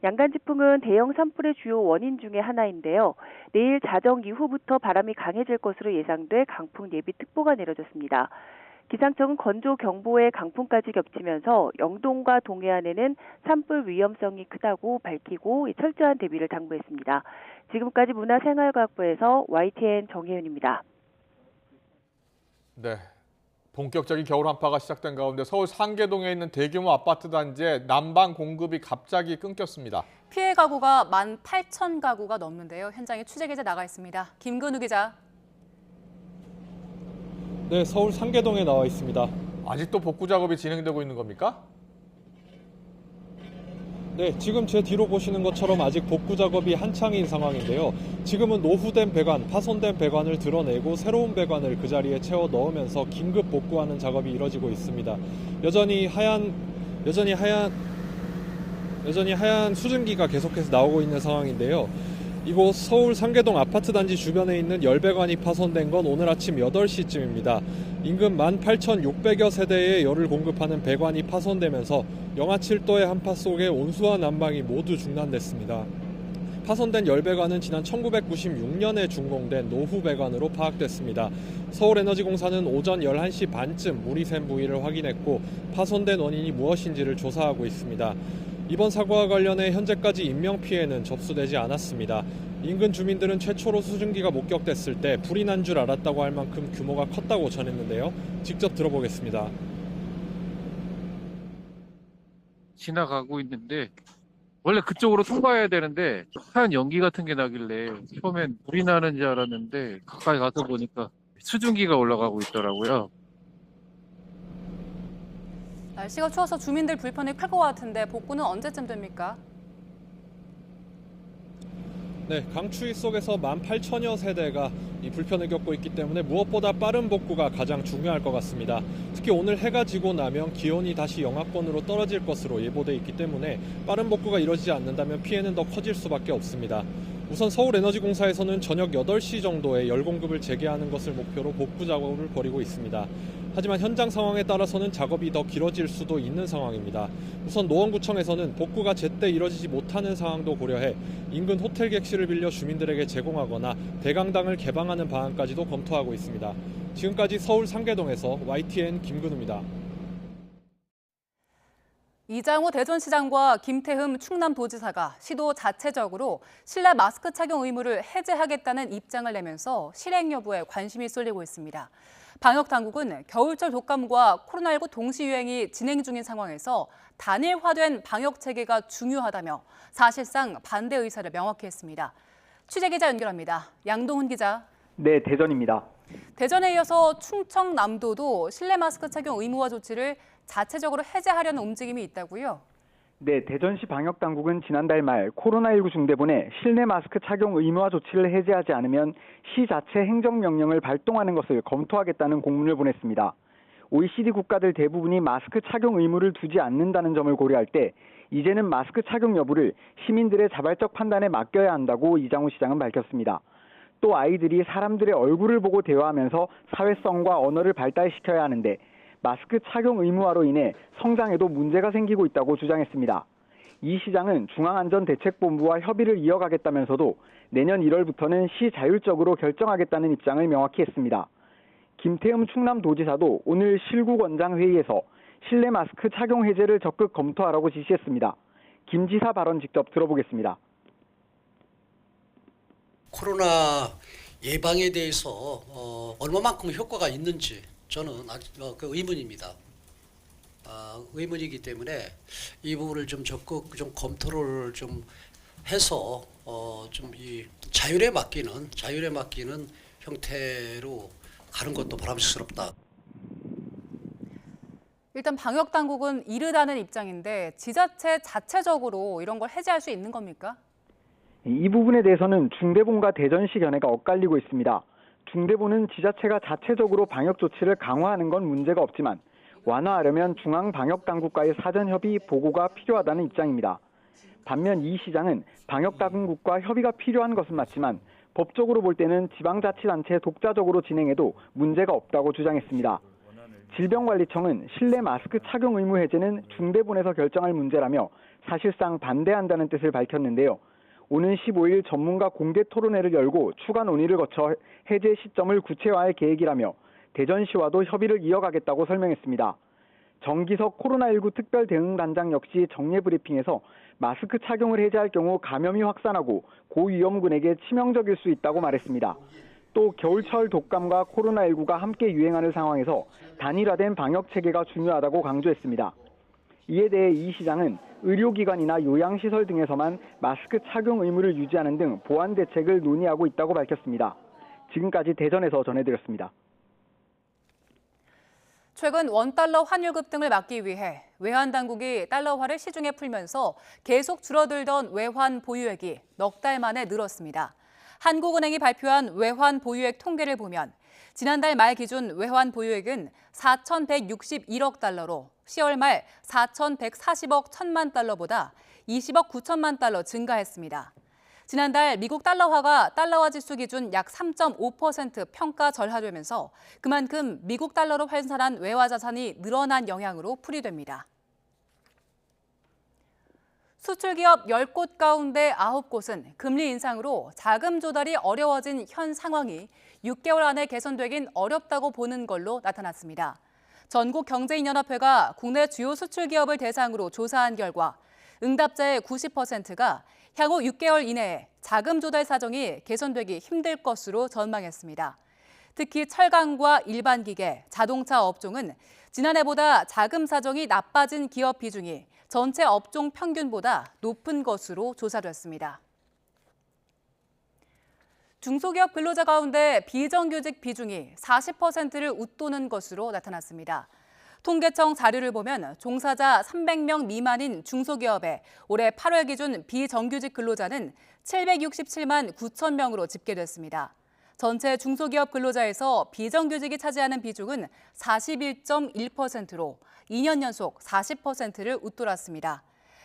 양간지풍은 대형 산불의 주요 원인 중에 하나인데요. 내일 자정 이후부터 바람이 강해질 것으로 예상돼 강풍 예비특보가 내려졌습니다. 기상청은 건조경보에 강풍까지 겹치면서 영동과 동해안에는 산불 위험성이 크다고 밝히고 철저한 대비를 당부했습니다. 지금까지 문화생활과학부에서 YTN 정혜윤입니다.
네, 본격적인 겨울 한파가 시작된 가운데 서울 상계동에 있는 대규모 아파트 단지에 난방 공급이 갑자기 끊겼습니다.
피해 가구가 18,000가구가 넘는데요. 현장에 취재 기자 나가 있습니다. 김근우 기자.
네, 서울 상계동에 나와 있습니다.
아직도 복구 작업이 진행되고 있는 겁니까?
네, 지금 제 뒤로 보시는 것처럼 아직 복구 작업이 한창인 상황인데요. 지금은 노후된 배관, 파손된 배관을 드러내고 새로운 배관을 그 자리에 채워 넣으면서 긴급 복구하는 작업이 이뤄지고 있습니다. 여전히 하얀 수증기가 계속해서 나오고 있는 상황인데요. 이곳 서울 상계동 아파트 단지 주변에 있는 열배관이 파손된 건 오늘 아침 8시쯤입니다. 인근 18,600여 세대에 열을 공급하는 배관이 파손되면서 영하 7도의 한파 속에 온수와 난방이 모두 중단됐습니다. 파손된 열배관은 지난 1996년에 준공된 노후 배관으로 파악됐습니다. 서울에너지공사는 오전 11시 반쯤 물이 샌 부위를 확인했고 파손된 원인이 무엇인지를 조사하고 있습니다. 이번 사고와 관련해 현재까지 인명피해는 접수되지 않았습니다. 인근 주민들은 최초로 수증기가 목격됐을 때 불이 난 줄 알았다고 할 만큼 규모가 컸다고 전했는데요. 직접 들어보겠습니다.
지나가고 있는데 원래 그쪽으로 통과해야 되는데 하얀 연기 같은 게 나길래 처음엔 불이 나는 줄 알았는데 가까이 가서 보니까 수증기가 올라가고 있더라고요.
날씨가 추워서 주민들 불편이 클 것 같은데 복구는 언제쯤 됩니까?
네, 강추위 속에서 18,000여 세대가 이 불편을 겪고 있기 때문에 무엇보다 빠른 복구가 가장 중요할 것 같습니다. 특히 오늘 해가 지고 나면 기온이 다시 영하권으로 떨어질 것으로 예보돼 있기 때문에 빠른 복구가 이루어지지 않는다면 피해는 더 커질 수밖에 없습니다. 우선 서울에너지공사에서는 저녁 8시 정도에 열 공급을 재개하는 것을 목표로 복구 작업을 벌이고 있습니다. 하지만 현장 상황에 따라서는 작업이 더 길어질 수도 있는 상황입니다. 우선 노원구청에서는 복구가 제때 이뤄지지 못하는 상황도 고려해 인근 호텔 객실을 빌려 주민들에게 제공하거나 대강당을 개방하는 방안까지도 검토하고 있습니다. 지금까지 서울 상계동에서 YTN 김근우입니다.
이장호 대전시장과 김태흠 충남도지사가 시도 자체적으로 실내 마스크 착용 의무를 해제하겠다는 입장을 내면서 실행 여부에 관심이 쏠리고 있습니다. 방역당국은 겨울철 독감과 코로나19 동시유행이 진행 중인 상황에서 단일화된 방역체계가 중요하다며 사실상 반대 의사를 명확히 했습니다. 취재기자 연결합니다. 양동훈 기자.
네, 대전입니다.
대전에 이어서 충청남도도 실내 마스크 착용 의무화 조치를 자체적으로 해제하려는 움직임이 있다고요?
네, 대전시 방역당국은 지난달 말 코로나19 중대본에 실내 마스크 착용 의무화 조치를 해제하지 않으면 시 자체 행정명령을 발동하는 것을 검토하겠다는 공문을 보냈습니다. OECD 국가들 대부분이 마스크 착용 의무를 두지 않는다는 점을 고려할 때 이제는 마스크 착용 여부를 시민들의 자발적 판단에 맡겨야 한다고 이장호 시장은 밝혔습니다. 또 아이들이 사람들의 얼굴을 보고 대화하면서 사회성과 언어를 발달시켜야 하는데 마스크 착용 의무화로 인해 성장에도 문제가 생기고 있다고 주장했습니다. 이 시장은 중앙안전대책본부와 협의를 이어가겠다면서도 내년 1월부터는 시 자율적으로 결정하겠다는 입장을 명확히 했습니다. 김태흠 충남도지사도 오늘 실구원장 회의에서 실내 마스크 착용 해제를 적극 검토하라고 지시했습니다. 김 지사 발언 직접 들어보겠습니다.
코로나 예방에 대해서 얼마만큼 효과가 있는지 저는 아직 그 의문입니다. 의문이기 때문에 이 부분을 좀 적극 좀 검토를 좀 해서 좀 이 자율에 맡기는 형태로 가는 것도 바람직스럽다.
일단 방역 당국은 이르다는 입장인데 지자체 자체적으로 이런 걸 해제할 수 있는 겁니까?
이 부분에 대해서는 중대본과 대전시 견해가 엇갈리고 있습니다. 중대본은 지자체가 자체적으로 방역 조치를 강화하는 건 문제가 없지만 완화하려면 중앙방역당국과의 사전협의, 보고가 필요하다는 입장입니다. 반면 이 시장은 방역당국과 협의가 필요한 것은 맞지만 법적으로 볼 때는 지방자치단체 독자적으로 진행해도 문제가 없다고 주장했습니다. 질병관리청은 실내 마스크 착용 의무 해제는 중대본에서 결정할 문제라며 사실상 반대한다는 뜻을 밝혔는데요. 오는 15일 전문가 공개 토론회를 열고 추가 논의를 거쳐 해제 시점을 구체화할 계획이라며 대전시와도 협의를 이어가겠다고 설명했습니다. 정기석 코로나19 특별대응단장 역시 정례 브리핑에서 마스크 착용을 해제할 경우 감염이 확산하고 고위험군에게 치명적일 수 있다고 말했습니다. 또 겨울철 독감과 코로나19가 함께 유행하는 상황에서 단일화된 방역체계가 중요하다고 강조했습니다. 이에 대해 이 시장은 의료기관이나 요양시설 등에서만 마스크 착용 의무를 유지하는 등 보완 대책을 논의하고 있다고 밝혔습니다. 지금까지 대전에서 전해드렸습니다.
최근 원달러 환율 급등을 막기 위해 외환 당국이 달러화를 시중에 풀면서 계속 줄어들던 외환 보유액이 넉 달 만에 늘었습니다. 한국은행이 발표한 외환 보유액 통계를 보면 지난달 말 기준 외환 보유액은 4,161억 달러로 10월 말 4,140억 1천만 달러보다 20억 9천만 달러 증가했습니다. 지난달 미국 달러화가 달러화 지수 기준 약 3.5% 평가 절하되면서 그만큼 미국 달러로 환산한 외화 자산이 늘어난 영향으로 풀이됩니다. 수출 기업 10곳 가운데 9곳은 금리 인상으로 자금 조달이 어려워진 현 상황이 6개월 안에 개선되긴 어렵다고 보는 걸로 나타났습니다. 전국경제인연합회가 국내 주요 수출 기업을 대상으로 조사한 결과 응답자의 90%가 향후 6개월 이내에 자금 조달 사정이 개선되기 힘들 것으로 전망했습니다. 특히 철강과 일반 기계, 자동차 업종은 지난해보다 자금 사정이 나빠진 기업 비중이 전체 업종 평균보다 높은 것으로 조사됐습니다. 중소기업 근로자 가운데 비정규직 비중이 40%를 웃도는 것으로 나타났습니다. 통계청 자료를 보면 종사자 300명 미만인 중소기업에 올해 8월 기준 비정규직 근로자는 767만 9천 명으로 집계됐습니다. 전체 중소기업 근로자에서 비정규직이 차지하는 비중은 41.1%로 2년 연속 40%를 웃돌았습니다.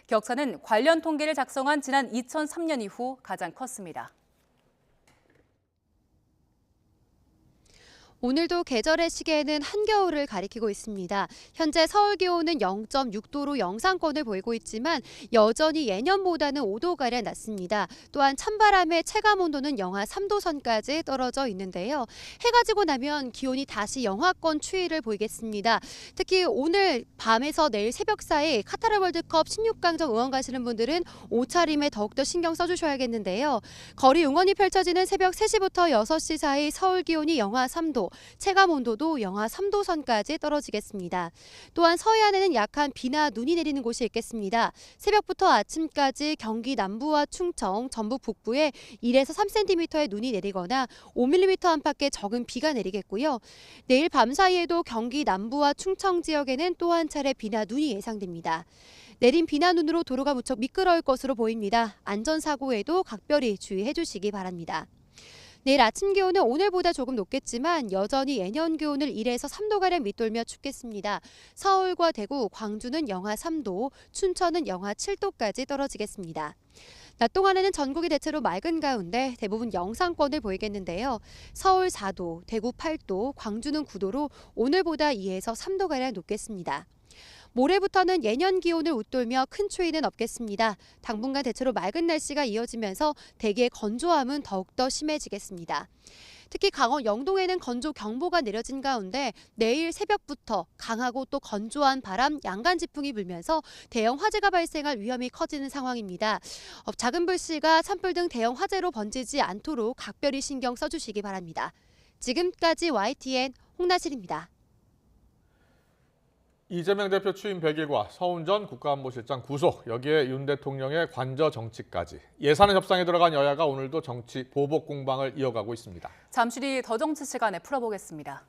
격차는 관련 통계를 작성한 지난 2003년 이후 가장 컸습니다.
오늘도 계절의 시계에는 한겨울을 가리키고 있습니다. 현재 서울 기온은 0.6도로 영상권을 보이고 있지만 여전히 예년보다는 5도가량 낮습니다. 또한 찬바람에 체감 온도는 영하 3도 선까지 떨어져 있는데요. 해가 지고 나면 기온이 다시 영하권 추이를 보이겠습니다. 특히 오늘 밤에서 내일 새벽 사이 카타르 월드컵 16강전 응원 가시는 분들은 옷차림에 더욱더 신경 써주셔야겠는데요. 거리 응원이 펼쳐지는 새벽 3시부터 6시 사이 서울 기온이 영하 3도, 체감 온도도 영하 3도 선까지 떨어지겠습니다. 또한 서해안에는 약한 비나 눈이 내리는 곳이 있겠습니다. 새벽부터 아침까지 경기 남부와 충청, 전북 북부에 1에서 3cm의 눈이 내리거나 5mm 안팎의 적은 비가 내리겠고요. 내일 밤 사이에도 경기 남부와 충청 지역에는 또 한 차례 비나 눈이 예상됩니다. 내린 비나 눈으로 도로가 무척 미끄러울 것으로 보입니다. 안전사고에도 각별히 주의해 주시기 바랍니다. 내일 아침 기온은 오늘보다 조금 높겠지만 여전히 예년 기온을 1에서 3도가량 밑돌며 춥겠습니다. 서울과 대구, 광주는 영하 3도, 춘천은 영하 7도까지 떨어지겠습니다. 낮 동안에는 전국이 대체로 맑은 가운데 대부분 영상권을 보이겠는데요. 서울 4도, 대구 8도, 광주는 9도로 오늘보다 2에서 3도가량 높겠습니다. 모레부터는 예년 기온을 웃돌며 큰 추위는 없겠습니다. 당분간 대체로 맑은 날씨가 이어지면서 대기의 건조함은 더욱더 심해지겠습니다. 특히 강원 영동에는 건조경보가 내려진 가운데 내일 새벽부터 강하고 또 건조한 바람, 양간 지풍이 불면서 대형 화재가 발생할 위험이 커지는 상황입니다. 작은 불씨가 산불 등 대형 화재로 번지지 않도록 각별히 신경 써주시기 바랍니다. 지금까지 YTN 홍나실입니다.
이재명 대표 취임 100일과 서훈전 국가안보실장 구속, 여기에 윤 대통령의 관저 정치까지. 예산 협상에 들어간 여야가 오늘도 정치 보복 공방을 이어가고 있습니다.
잠시 뒤 더 정치 시간에 풀어보겠습니다.